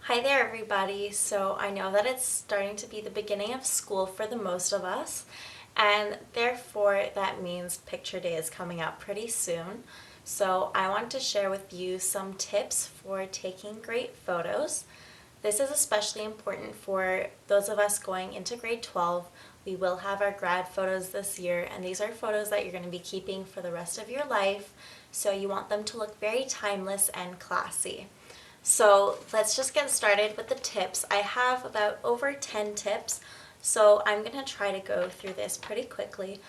Hi there everybody. So I know that it's starting to be the beginning of school for the most of us, and therefore that means picture day is coming up pretty soon. So I want to share with you some tips for taking great photos. This is especially important for those of us going into grade 12. We will have our grad photos this year, and these are photos that you're going to be keeping for the rest of your life, so you want them to look very timeless and classy. So let's just get started with the tips. I have about over 10 tips, so I'm going to try to go through this pretty quickly.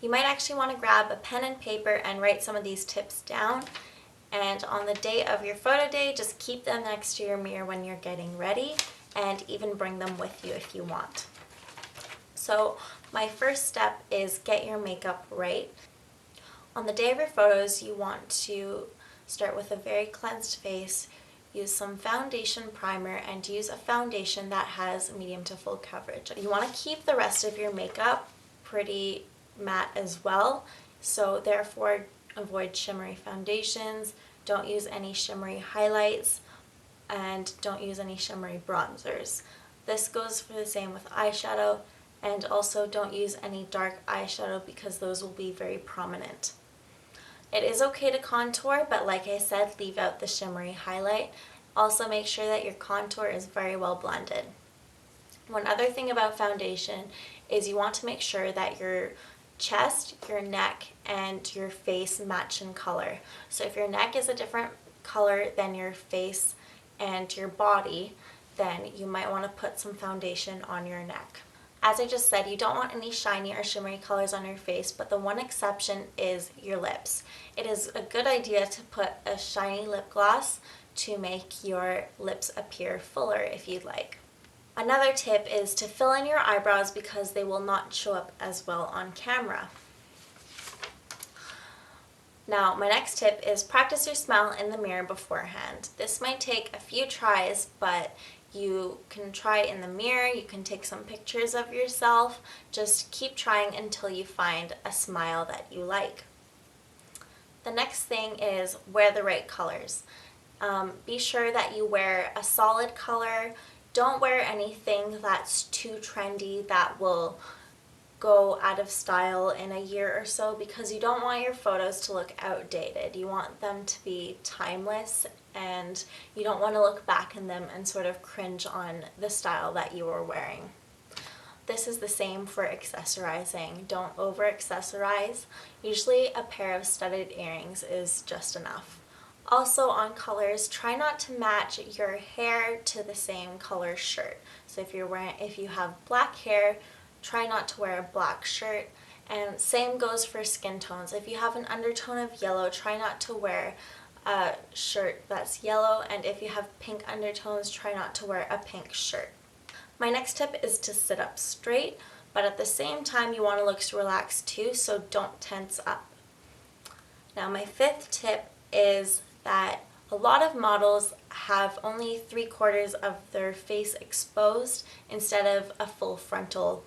You might actually want to grab a pen and paper and write some of these tips down. And on the day of your photo day, just keep them next to your mirror when you're getting ready, and even bring them with you if you want. So my first step is get your makeup right. On the day of your photos, you want to start with a very cleansed face. Use some foundation primer and use a foundation that has medium to full coverage. You want to keep the rest of your makeup pretty matte as well, so therefore avoid shimmery foundations, don't use any shimmery highlights, and don't use any shimmery bronzers. This goes for the same with eyeshadow, and also don't use any dark eyeshadow because those will be very prominent. It is okay to contour, but like I said, leave out the shimmery highlight. Also make sure that your contour is very well blended. One other thing about foundation is you want to make sure that your chest, your neck, and your face match in color. So if your neck is a different color than your face and your body, then you might want to put some foundation on your neck. As I just said, you don't want any shiny or shimmery colors on your face, but the one exception is your lips. It is a good idea to put a shiny lip gloss to make your lips appear fuller if you'd like. Another tip is to fill in your eyebrows because they will not show up as well on camera. Now, my next tip is practice your smile in the mirror beforehand. This might take a few tries, but you can try in the mirror, you can take some pictures of yourself. Just keep trying until you find a smile that you like. The next thing is wear the right colors. Be sure that you wear a solid color. Don't wear anything that's too trendy that will go out of style in a year or so, because you don't want your photos to look outdated. You want them to be timeless, and you don't want to look back in them and sort of cringe on the style that you were wearing. This is the same for accessorizing. Don't over accessorize. Usually a pair of studded earrings is just enough. Also on colors, try not to match your hair to the same color shirt. So if you have black hair, try not to wear a black shirt, and same goes for skin tones. If you have an undertone of yellow, try not to wear a shirt that's yellow, and if you have pink undertones, try not to wear a pink shirt. My next tip is to sit up straight, but at the same time you want to look relaxed too, so don't tense up. Now my fifth tip is that a lot of models have only 3/4 of their face exposed instead of a full frontal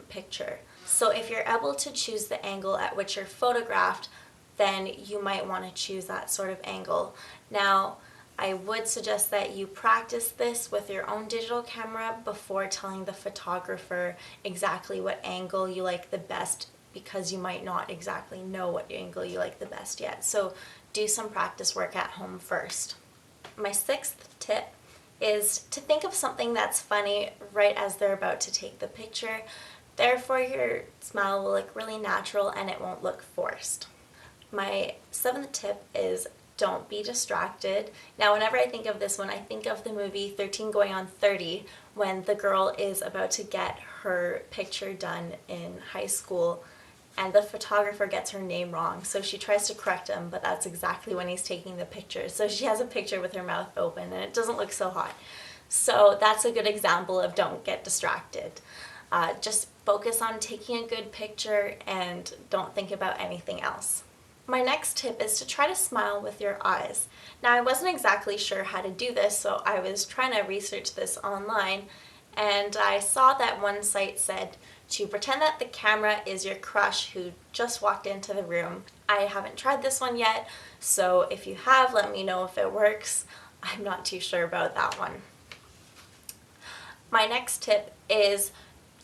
picture. So if you're able to choose the angle at which you're photographed, then you might want to choose that sort of angle. Now, I would suggest that you practice this with your own digital camera before telling the photographer exactly what angle you like the best, because you might not exactly know what angle you like the best yet. So do some practice work at home first. My sixth tip is to think of something that's funny right as they're about to take the picture. Therefore, your smile will look really natural and it won't look forced. My seventh tip is don't be distracted. Now, whenever I think of this one, I think of the movie 13 Going on 30, when the girl is about to get her picture done in high school and the photographer gets her name wrong, so she tries to correct him, but that's exactly when he's taking the picture. So she has a picture with her mouth open and it doesn't look so hot. So that's a good example of don't get distracted. Just focus on taking a good picture and don't think about anything else. My next tip is to try to smile with your eyes. Now, I wasn't exactly sure how to do this, so I was trying to research this online, and I saw that one site said to pretend that the camera is your crush who just walked into the room. I haven't tried this one yet, so if you have, let me know if it works. I'm not too sure about that one. My next tip is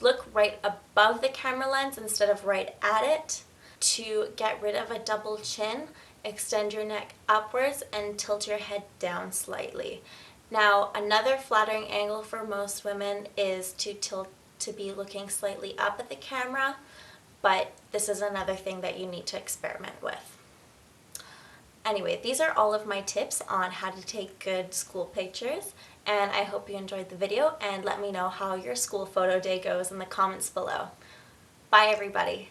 look right above the camera lens instead of right at it to get rid of a double chin. Extend your neck upwards and tilt your head down slightly. Now, another flattering angle for most women is to be looking slightly up at the camera, but this is another thing that you need to experiment with. Anyway, these are all of my tips on how to take good school pictures, and I hope you enjoyed the video, and let me know how your school photo day goes in the comments below. Bye everybody!